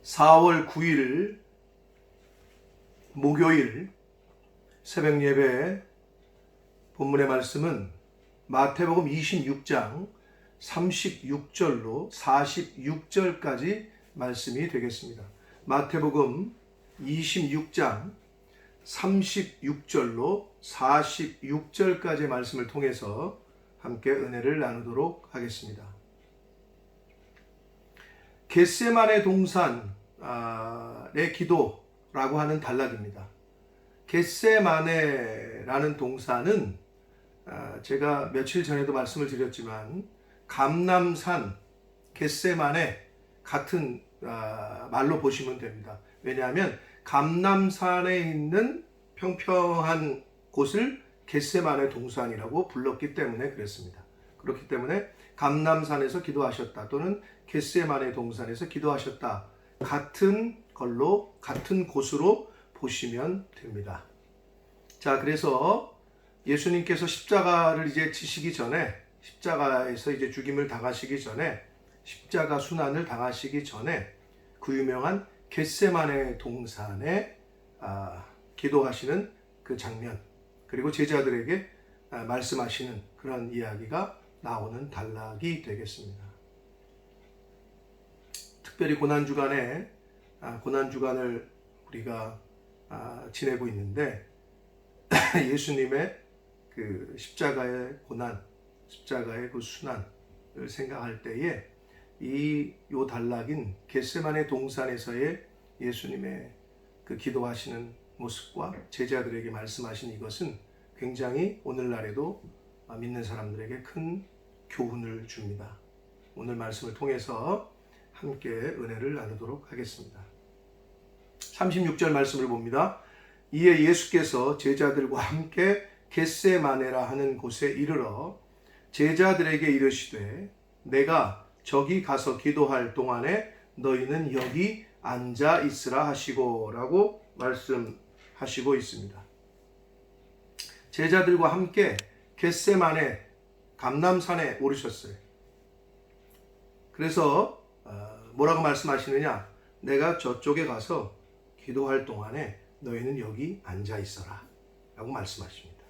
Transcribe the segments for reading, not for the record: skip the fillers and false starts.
4월 9일 목요일 새벽 예배 본문의 말씀은 마태복음 26장 36절로 46절까지 말씀이 되겠습니다. 마태복음 26장 36절로 46절까지의 말씀을 통해서 함께 은혜를 나누도록 하겠습니다. 겟세마네 동산의 기도라고 하는 단락입니다. 겟세마네라는 동산은 제가 며칠 전에도 말씀을 드렸지만 감람산 겟세마네 같은 말로 보시면 됩니다. 왜냐하면 감람산에 있는 평평한 곳을 겟세마네 동산이라고 불렀기 때문에 그랬습니다. 그렇기 때문에 감람산에서 기도하셨다 또는 겟세마네 동산에서 기도하셨다 같은 걸로 같은 곳으로 보시면 됩니다. 자, 그래서 예수님께서 십자가를 이제 지시기 전에 십자가에서 이제 죽임을 당하시기 전에 십자가 순환을 당하시기 전에 그 유명한 겟세마네 동산에 기도하시는 그 장면 그리고 제자들에게 말씀하시는 그런 이야기가 나오는 단락이 되겠습니다. 특별히 고난주간에 고난주간을 우리가 지내고 있는데 예수님의 그 십자가의 고난, 십자가의 그 순환을 생각할 때에 요 단락인 겟세마네 동산에서의 예수님의 그 기도하시는 모습과 제자들에게 말씀하신 이것은 굉장히 오늘날에도 믿는 사람들에게 큰 교훈을 줍니다. 오늘 말씀을 통해서 함께 은혜를 나누도록 하겠습니다. 36절 말씀을 봅니다. 이에 예수께서 제자들과 함께 겟세마네라 하는 곳에 이르러 제자들에게 이르시되 내가 저기 가서 기도할 동안에 너희는 여기 앉아 있으라 하시고 라고 말씀하시고 있습니다. 제자들과 함께 겟세마네 감람산에 오르셨어요. 그래서 뭐라고 말씀하시느냐? 내가 저쪽에 가서 기도할 동안에 너희는 여기 앉아 있어라 라고 말씀하십니다.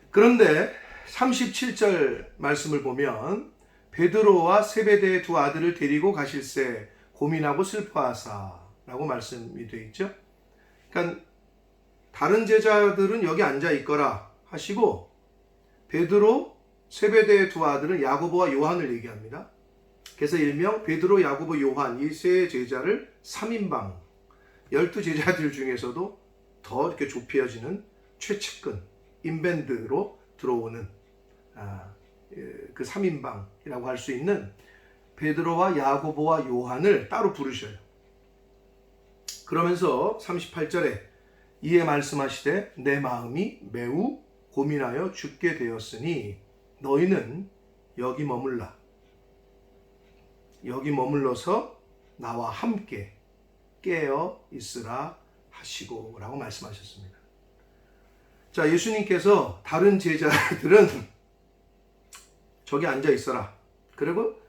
그런데 37절 말씀을 보면 베드로와 세베대의 두 아들을 데리고 가실새 고민하고 슬퍼하사 라고 말씀이 되어 있죠. 그러니까 다른 제자들은 여기 앉아 있거라 하시고 베드로, 세베대의 두 아들은 야고보와 요한을 얘기합니다. 그래서 일명 베드로, 야고보, 요한 이 세 제자를 3인방 12제자들 중에서도 더 이렇게 좁혀지는 최측근 인밴드로 들어오는 그 3인방이라고 할 수 있는 베드로와 야고보와 요한을 따로 부르셔요. 그러면서 38절에 이에 말씀하시되 내 마음이 매우 고민하여 죽게 되었으니 너희는 여기 머물라. 여기 머물러서 나와 함께 깨어 있으라 하시고 라고 말씀하셨습니다. 자, 예수님께서 다른 제자들은 저기 앉아 있어라. 그리고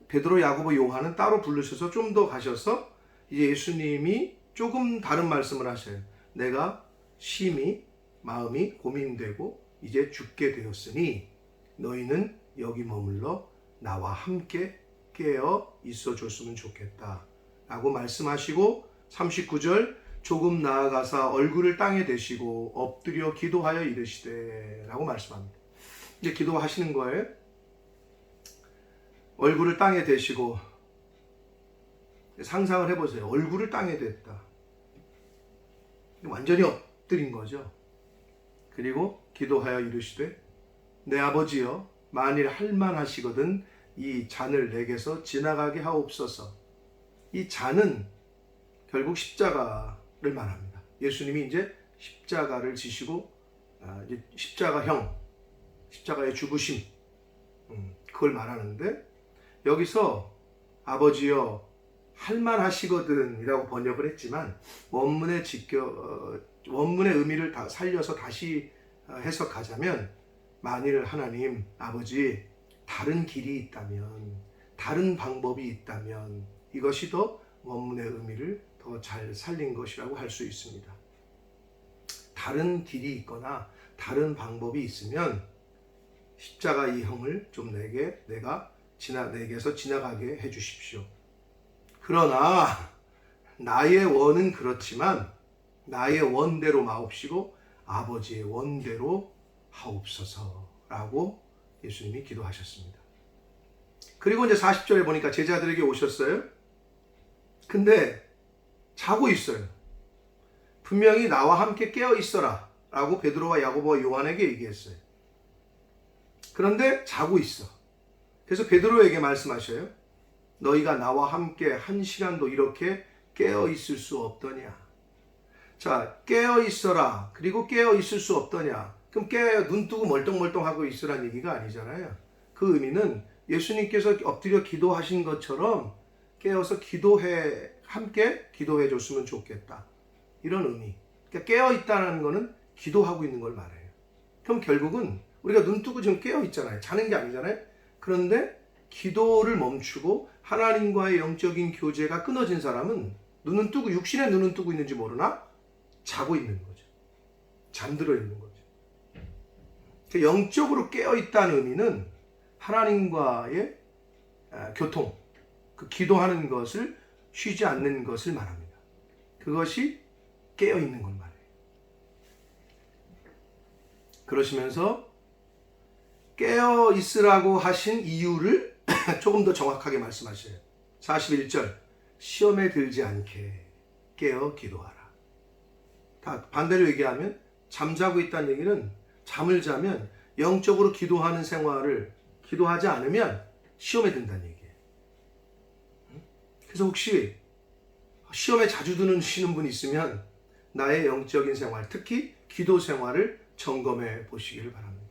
베드로, 야고보, 요한은 따로 부르셔서 좀 더 가셔서 이제 예수님이 조금 다른 말씀을 하셔요. 내가 심히 마음이 고민되고 이제 죽게 되었으니 너희는 여기 머물러 나와 함께 깨어 있어 줬으면 좋겠다 라고 말씀하시고 39절 조금 나아가사 얼굴을 땅에 대시고 엎드려 기도하여 이르시되 라고 말씀합니다. 이제 기도하시는 거예요. 얼굴을 땅에 대시고 상상을 해보세요. 얼굴을 땅에 댔다. 완전히 엎드린 거죠. 그리고 기도하여 이르시되 내 아버지여 만일 할만하시거든 이 잔을 내게서 지나가게 하옵소서. 이 잔은 결국 십자가를 말합니다. 예수님이 이제 십자가를 지시고 이제 십자가형, 십자가의 죽으심 그걸 말하는데 여기서 아버지여 할만하시거든 이라고 번역을 했지만 원문의 의미를 다 살려서 다시 해석하자면 만일 하나님 아버지 다른 길이 있다면 다른 방법이 있다면 이것이 더 원문의 의미를 더 잘 살린 것이라고 할 수 있습니다. 다른 길이 있거나 다른 방법이 있으면 십자가 이 형을 좀 내게서 지나가게 해 주십시오. 그러나 나의 원은 그렇지만 나의 원대로 마옵시고 아버지의 원대로 하옵소서라고 예수님이 기도하셨습니다. 그리고 이제 40절에 보니까 제자들에게 오셨어요. 근데 자고 있어요. 분명히 나와 함께 깨어 있어라 라고 베드로와 야고보와 요한에게 얘기했어요. 그런데 자고 있어. 그래서 베드로에게 말씀하셔요. 너희가 나와 함께 한 시간도 이렇게 깨어 있을 수 없더냐. 자, 깨어 있어라. 그리고 깨어 있을 수 없더냐. 그럼 눈 뜨고 멀뚱멀뚱하고 있으란 얘기가 아니잖아요. 그 의미는 예수님께서 엎드려 기도하신 것처럼 깨어서 함께 기도해 줬으면 좋겠다. 이런 의미. 그러니까 깨어 있다는 거는 기도하고 있는 걸 말해요. 그럼 결국은 우리가 눈 뜨고 지금 깨어 있잖아요. 자는 게 아니잖아요. 그런데 기도를 멈추고 하나님과의 영적인 교제가 끊어진 사람은 눈은 뜨고 육신의 눈은 뜨고 있는지 모르나 자고 있는 거죠. 잠들어 있는 거죠. 영적으로 깨어 있다는 의미는 하나님과의 교통, 그 기도하는 것을 쉬지 않는 것을 말합니다. 그것이 깨어 있는 걸 말해요. 그러시면서 깨어 있으라고 하신 이유를 조금 더 정확하게 말씀하셔요. 41절 시험에 들지 않게 깨어 기도하라. 반대로 얘기하면 잠자고 있다는 얘기는 잠을 자면 영적으로 기도하는 생활을 기도하지 않으면 시험에 든다는 얘기예요. 그래서 혹시 시험에 자주 드시는 분 있으면 나의 영적인 생활, 특히 기도 생활을 점검해 보시기를 바랍니다.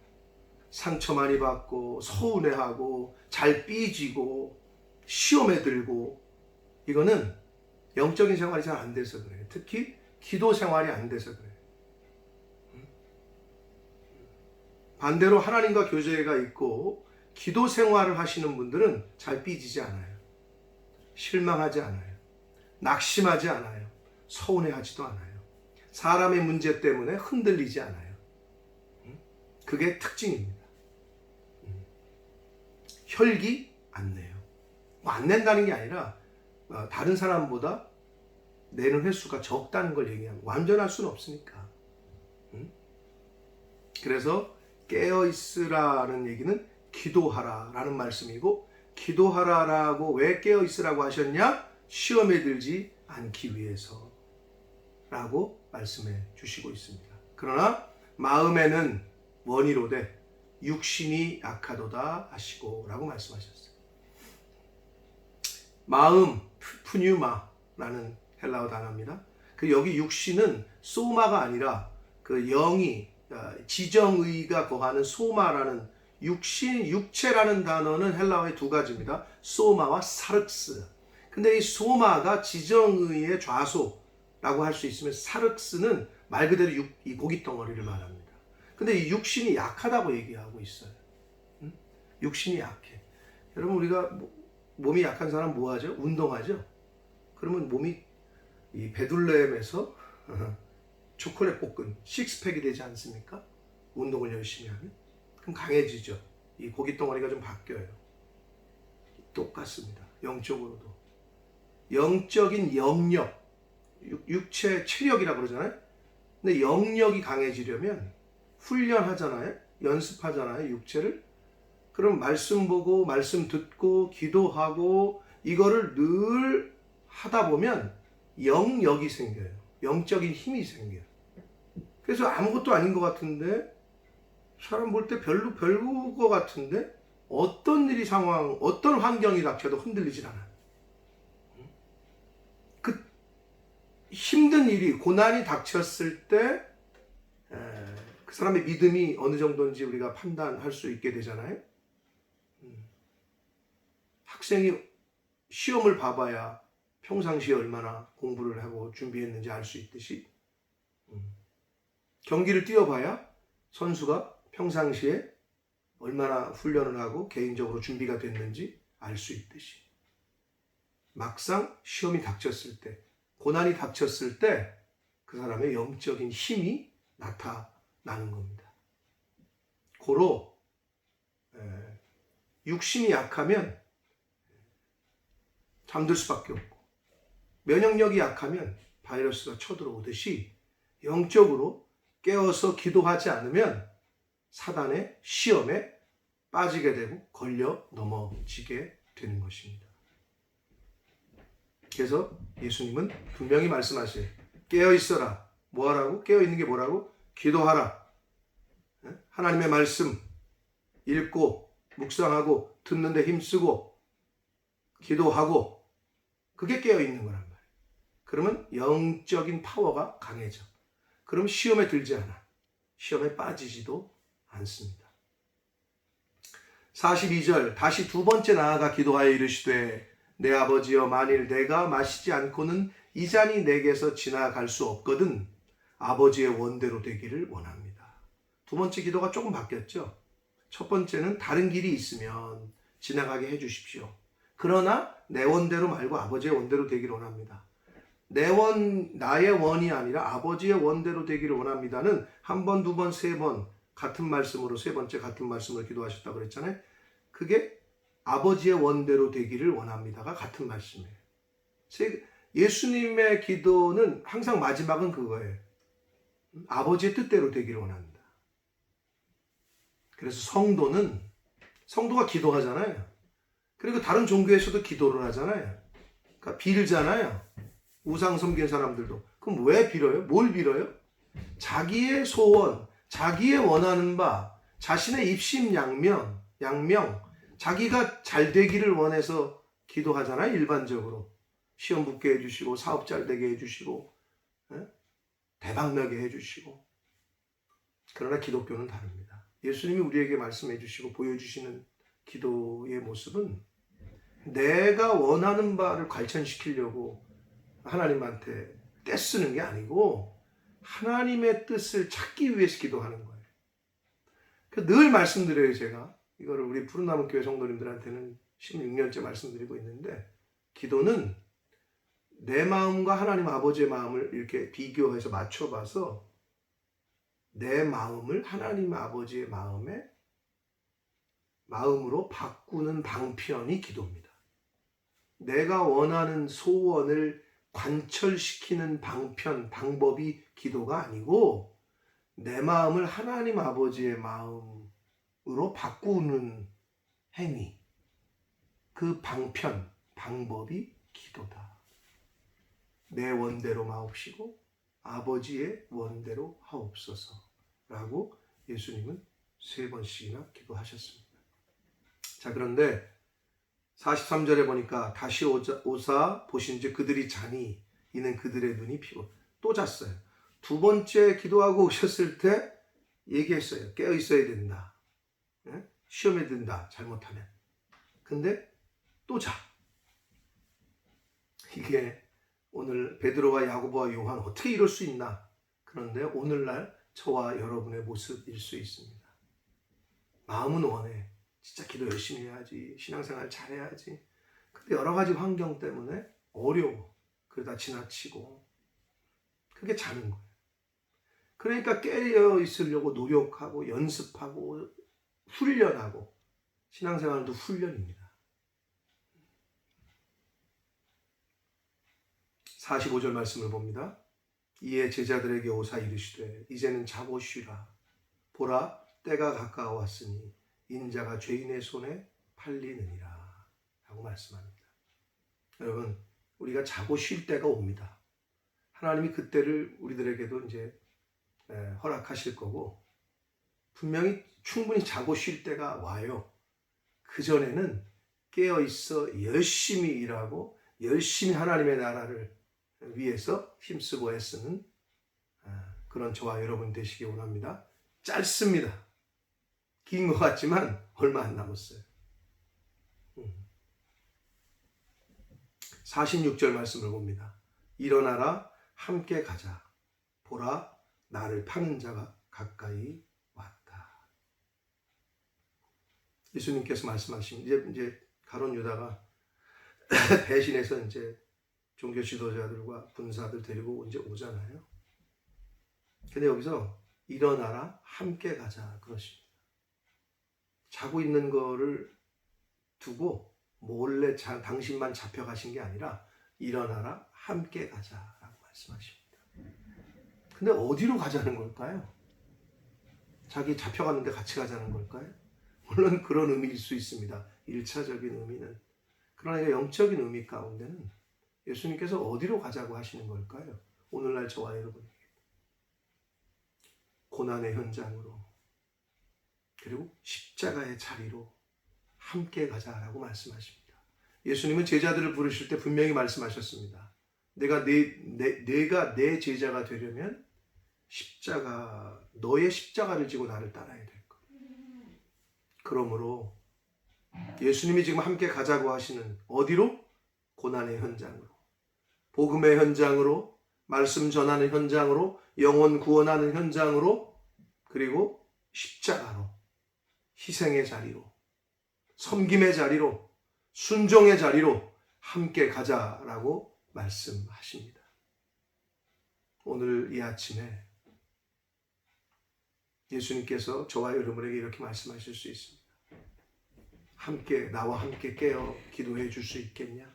상처 많이 받고 서운해하고 잘 삐지고 시험에 들고 이거는 영적인 생활이 잘 안 돼서 그래요. 특히 기도 생활이 안 돼서 그래요. 반대로 하나님과 교제가 있고 기도 생활을 하시는 분들은 잘 삐지지 않아요. 실망하지 않아요. 낙심하지 않아요. 서운해하지도 않아요. 사람의 문제 때문에 흔들리지 않아요. 그게 특징입니다. 혈기 안 내요. 안 낸다는 게 아니라 다른 사람보다 내는 횟수가 적다는 걸 얘기합니다. 완전할 수는 없으니까. 그래서 깨어있으라는 얘기는 기도하라라는 말씀이고, 기도하라라고 왜 깨어있으라고 하셨냐? 시험에 들지 않기 위해서 라고 말씀해 주시고 있습니다. 그러나 마음에는 원이로되 육신이 약하도다 하시고 라고 말씀하셨어요. 마음, 푸뉴마라는 헬라어 단어입니다. 그 여기 육신은 소마가 아니라 그 영이 지정의가 거하는 소마라는 육체라는 단어는 헬라어의 두 가지입니다. 소마와 사륵스. 근데 이 소마가 지정의의 좌소라고 할 수 있으면 사륵스는 말 그대로 이 고기 덩어리를 말합니다. 근데 이 육신이 약하다고 얘기하고 있어요. 육신이 약해. 여러분 우리가 몸이 약한 사람 뭐 하죠? 운동하죠? 그러면 몸이 이 베들레헴에서 초콜릿 볶은 식스팩이 되지 않습니까? 운동을 열심히 하면. 그럼 강해지죠. 이 고기 덩어리가 좀 바뀌어요. 똑같습니다. 영적으로도. 영적인 영역, 육체 체력이라고 그러잖아요. 근데 영역이 강해지려면 훈련하잖아요. 연습하잖아요. 육체를. 그럼 말씀 보고 말씀 듣고 기도하고 이거를 늘 하다 보면 영역이 생겨요. 영적인 힘이 생겨요. 그래서 아무것도 아닌 것 같은데 사람 볼 때 별거 같은데 어떤 어떤 환경이 닥쳐도 흔들리질 않아요. 그 힘든 일이, 고난이 닥쳤을 때 그 사람의 믿음이 어느 정도인지 우리가 판단할 수 있게 되잖아요. 학생이 시험을 봐봐야 평상시에 얼마나 공부를 하고 준비했는지 알 수 있듯이 경기를 뛰어봐야 선수가 평상시에 얼마나 훈련을 하고 개인적으로 준비가 됐는지 알 수 있듯이 막상 시험이 닥쳤을 때, 고난이 닥쳤을 때 그 사람의 영적인 힘이 나타나는 겁니다. 고로 육신이 약하면 잠들 수밖에 없고, 면역력이 약하면 바이러스가 쳐들어오듯이 영적으로 깨어서 기도하지 않으면 사단의 시험에 빠지게 되고 걸려 넘어지게 되는 것입니다. 그래서 예수님은 분명히 말씀하세요. 깨어 있어라. 뭐하라고? 깨어 있는 게 뭐라고? 기도하라. 하나님의 말씀 읽고 묵상하고 듣는데 힘쓰고 기도하고, 그게 깨어 있는 거란 말이에요. 그러면 영적인 파워가 강해져. 그럼 시험에 들지 않아. 시험에 빠지지도 않습니다. 42절, 다시 두 번째 나아가 기도하여 이르시되 내 아버지여, 만일 내가 마시지 않고는 이 잔이 내게서 지나갈 수 없거든 아버지의 원대로 되기를 원합니다. 두 번째 기도가 조금 바뀌었죠. 첫 번째는 다른 길이 있으면 지나가게 해주십시오. 그러나 내 원대로 말고 아버지의 원대로 되기를 원합니다. 나의 원이 아니라 아버지의 원대로 되기를 원합니다는 한 번, 두 번, 세 번 같은 말씀으로, 세 번째 같은 말씀으로 기도하셨다고 그랬잖아요. 그게 아버지의 원대로 되기를 원합니다가 같은 말씀이에요. 예수님의 기도는 항상 마지막은 그거예요. 아버지의 뜻대로 되기를 원합니다. 그래서 성도가 기도하잖아요. 그리고 다른 종교에서도 기도를 하잖아요. 그러니까 빌잖아요. 우상 섬긴 사람들도. 그럼 왜 빌어요? 뭘 빌어요? 자기의 소원, 자기의 원하는 바, 자신의 입심양명, 자기가 잘 되기를 원해서 기도하잖아요. 일반적으로. 시험 붙게 해주시고, 사업 잘 되게 해주시고, 대박 나게 해주시고. 그러나 기독교는 다릅니다. 예수님이 우리에게 말씀해 주시고 보여주시는 기도의 모습은 내가 원하는 바를 관철시키려고 하나님한테 떼쓰는 게 아니고 하나님의 뜻을 찾기 위해서 기도하는 거예요. 늘 말씀드려요. 제가 이거를 우리 푸른나무 교회 성도님들한테는 16년째 말씀드리고 있는데, 기도는 내 마음과 하나님 아버지의 마음을 이렇게 비교해서 맞춰봐서 내 마음을 하나님 아버지의 마음으로 바꾸는 방편이 기도입니다. 내가 원하는 소원을 관철시키는 방법이 기도가 아니고 내 마음을 하나님 아버지의 마음으로 바꾸는 행위, 그 방법이 기도다. 내 원대로 마옵시고 아버지의 원대로 하옵소서 라고 예수님은 3번씩이나 기도하셨습니다. 자, 그런데 43절에 보니까 다시 오사 보신즉 그들이 자니 이는 그들의 눈이 피고, 또 잤어요. 두 번째 기도하고 오셨을 때 얘기했어요. 깨어 있어야 된다. 시험에 든다. 잘못하면. 근데 또 자. 이게 오늘 베드로와 야고보와 요한 어떻게 이럴 수 있나? 그런데 오늘날 저와 여러분의 모습일 수 있습니다. 마음은 원해. 진짜 기도 열심히 해야지. 신앙생활 잘해야지. 근데 여러 가지 환경 때문에 어려워. 그러다 지나치고. 그게 자는 거예요. 그러니까 깨어 있으려고 노력하고 연습하고 훈련하고, 신앙생활도 훈련입니다. 45절 말씀을 봅니다. 이에 제자들에게 오사 이르시되 이제는 자고 쉬라. 보라 때가 가까워왔으니 인자가 죄인의 손에 팔리느니라 라고 말씀합니다. 여러분, 우리가 자고 쉴 때가 옵니다. 하나님이 그때를 우리들에게도 이제 허락하실 거고, 분명히 충분히 자고 쉴 때가 와요. 그전에는 깨어 있어 열심히 일하고 열심히 하나님의 나라를 위해서 힘쓰고 애쓰는 그런 저와 여러분 되시기 원합니다. 짧습니다. 긴 것 같지만 얼마 안 남았어요. 46절 말씀을 봅니다. 일어나라 함께 가자. 보라 나를 파는 자가 가까이 왔다. 예수님께서 말씀하신, 이제 가룟 유다가 대신해서 이제 종교 지도자들과 군사들 데리고 이제 오잖아요. 근데 여기서 일어나라 함께 가자 그러십니다. 자고 있는 거를 두고 몰래 당신만 잡혀가신 게 아니라 일어나라 함께 가자라고 말씀하십니다. 근데 어디로 가자는 걸까요? 자기 잡혀갔는데 같이 가자는 걸까요? 물론 그런 의미일 수 있습니다. 1차적인 의미는. 그러나 영적인 의미 가운데는 예수님께서 어디로 가자고 하시는 걸까요? 오늘날 저와 여러분에게. 고난의 현장으로, 그리고 십자가의 자리로 함께 가자라고 말씀하십니다. 예수님은 제자들을 부르실 때 분명히 말씀하셨습니다. 내가 내 제자가 되려면 너의 십자가를 지고 나를 따라야 될 것. 그러므로 예수님이 지금 함께 가자고 하시는 어디로? 고난의 현장으로, 복음의 현장으로, 말씀 전하는 현장으로, 영혼 구원하는 현장으로, 그리고 십자가로, 희생의 자리로, 섬김의 자리로, 순종의 자리로 함께 가자라고 말씀하십니다. 오늘 이 아침에 예수님께서 저와 여러분에게 이렇게 말씀하실 수 있습니다. 나와 함께 깨어 기도해 줄 수 있겠냐?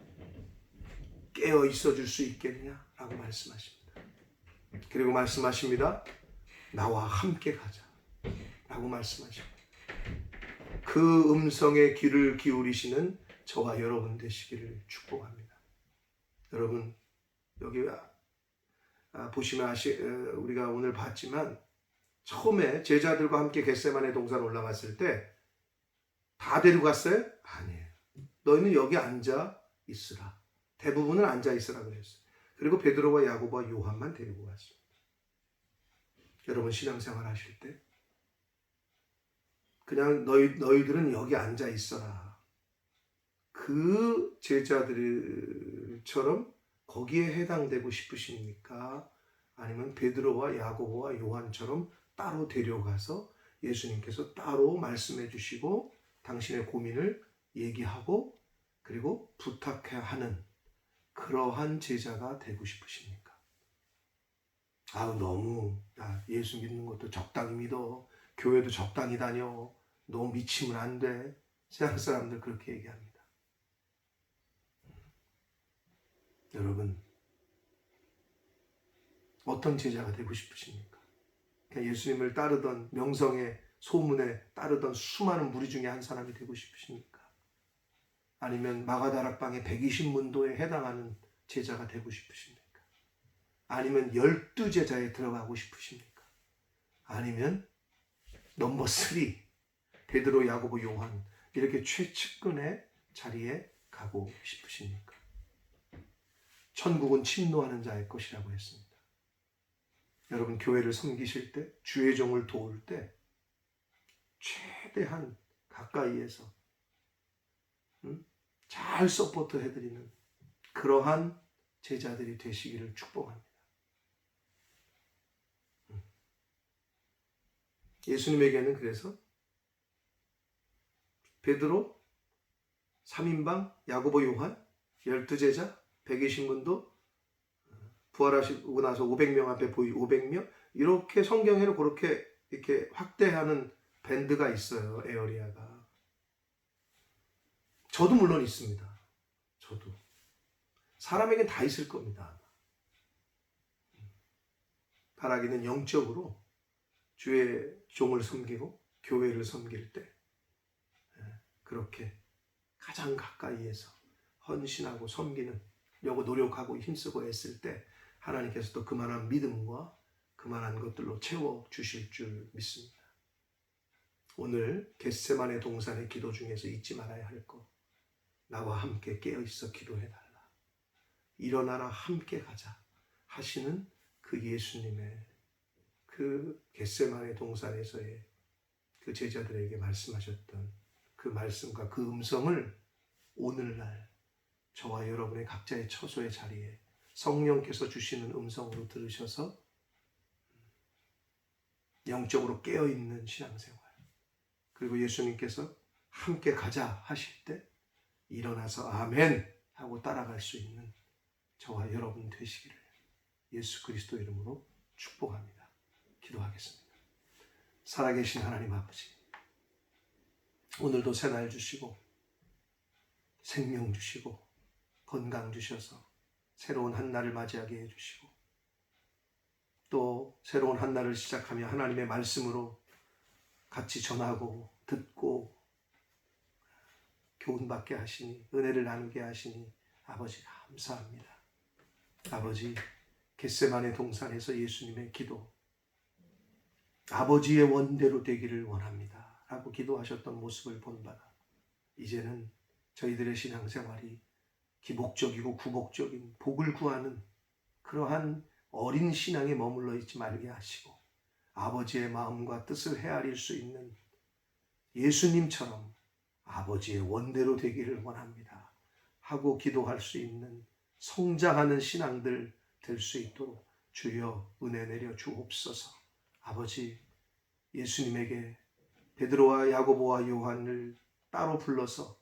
깨어 있어 줄 수 있겠냐? 라고 말씀하십니다. 그리고 말씀하십니다. 나와 함께 가자 라고 말씀하십니다. 그 음성에 귀를 기울이시는 저와 여러분 되시기를 축복합니다. 여러분, 여기 보시면 우리가 오늘 봤지만 처음에 제자들과 함께 겟세마네 동산 올라갔을 때 다 데리고 갔어요? 아니에요. 너희는 여기 앉아 있으라. 대부분은 앉아 있으라 그랬어요. 그리고 베드로와 야고보와 요한만 데리고 갔습니다. 여러분 신앙생활 하실 때 그냥 너희들은 여기 앉아 있어라. 그 제자들처럼 거기에 해당되고 싶으십니까? 아니면 베드로와 야고보와 요한처럼 따로 데려가서 예수님께서 따로 말씀해 주시고 당신의 고민을 얘기하고 그리고 부탁해야 하는 그러한 제자가 되고 싶으십니까? 너무 예수 믿는 것도 적당히 믿어. 교회도 적당히 다녀. 너무 미치면 안 돼. 세상 사람들 그렇게 얘기합니다. 여러분, 어떤 제자가 되고 싶으십니까? 그냥 예수님을 따르던 명성에 소문에 따르던 수많은 무리 중에 한 사람이 되고 싶으십니까? 아니면 마가다락방의 120문도에 해당하는 제자가 되고 싶으십니까? 아니면 12제자에 들어가고 싶으십니까? 아니면 넘버 3 베드로, 야고보, 요한 이렇게 최측근의 자리에 가고 싶으십니까? 천국은 침노하는 자의 것이라고 했습니다. 여러분 교회를 섬기실 때, 주의 종을 도울 때 최대한 가까이에서 잘 서포트 해드리는 그러한 제자들이 되시기를 축복합니다. 예수님에게는 그래서 베드로, 3인방, 야고보, 요한, 12제자, 120문도, 부활하시고 나서 500명 앞에 보이 500명, 이렇게 성경에는 그렇게 이렇게 확대하는 밴드가 있어요. 에어리아가. 저도 물론 있습니다. 저도. 사람에겐 다 있을 겁니다. 바라기는 영적으로 주의 종을 섬기고 교회를 섬길 때 그렇게 가장 가까이에서 헌신하고 섬기려고 노력하고 힘쓰고 애쓸 때 하나님께서 또 그만한 믿음과 그만한 것들로 채워주실 줄 믿습니다. 오늘 겟세마네 동산의 기도 중에서 잊지 말아야 할 것, 나와 함께 깨어있어 기도해달라, 일어나라 함께 가자 하시는 그 예수님의 그 겟세마네 동산에서의 그 제자들에게 말씀하셨던 그 말씀과 그 음성을 오늘날 저와 여러분의 각자의 처소의 자리에 성령께서 주시는 음성으로 들으셔서 영적으로 깨어있는 신앙생활, 그리고 예수님께서 함께 가자 하실 때 일어나서 아멘 하고 따라갈 수 있는 저와 여러분 되시기를 예수 그리스도 이름으로 축복합니다. 기도하겠습니다. 살아계신 하나님 아버지, 오늘도 새날 주시고 생명 주시고 건강 주셔서 새로운 한 날을 맞이하게 해주시고 또 새로운 한 날을 시작하며 하나님의 말씀으로 같이 전하고 듣고 교훈받게 하시니 은혜를 나누게 하시니 아버지 감사합니다. 아버지 겟세마네 동산에서 예수님의 기도 아버지의 원대로 되기를 원합니다 라고 기도하셨던 모습을 본받아 이제는 저희들의 신앙생활이 기복적이고 구복적인 복을 구하는 그러한 어린 신앙에 머물러 있지 말게 하시고 아버지의 마음과 뜻을 헤아릴 수 있는 예수님처럼 아버지의 원대로 되기를 원합니다 하고 기도할 수 있는 성장하는 신앙들 될 수 있도록 주여 은혜 내려 주옵소서. 아버지 예수님에게 베드로와 야고보와 요한을 따로 불러서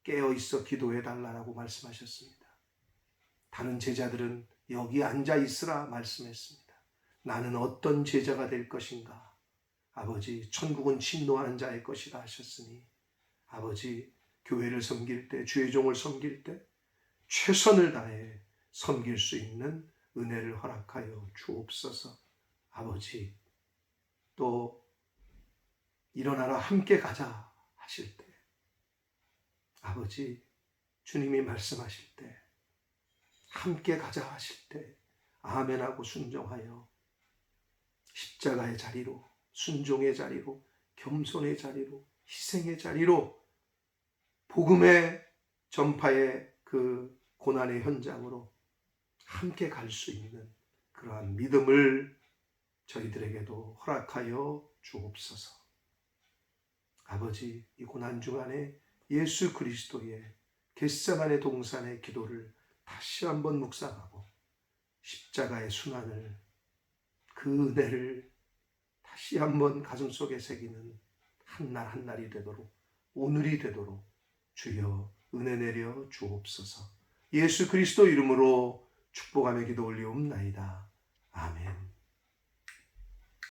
깨어있어 기도해 달라고 말씀하셨습니다. 다른 제자들은 여기 앉아 있으라 말씀했습니다. 나는 어떤 제자가 될 것인가? 아버지 천국은 진노하는 자의 것이라 하셨으니 아버지 교회를 섬길 때 주의 종을 섬길 때 최선을 다해 섬길 수 있는 은혜를 허락하여 주옵소서. 아버지 또 일어나라 함께 가자 하실 때 아버지 주님이 말씀하실 때 함께 가자 하실 때 아멘하고 순종하여 십자가의 자리로 순종의 자리로 겸손의 자리로 희생의 자리로 복음의 전파의 그 고난의 현장으로 함께 갈 수 있는 그러한 믿음을 저희들에게도 허락하여 주옵소서. 아버지 이 고난 중간에 예수 그리스도의 겟세마네 동산의 기도를 다시 한번 묵상하고 십자가의 순환을 그 은혜를 다시 한번 가슴속에 새기는 한 날 한 날이 되도록 오늘이 되도록 주여 은혜 내려 주옵소서. 예수 그리스도 이름으로 축복하며 기도 올리옵나이다. 아멘.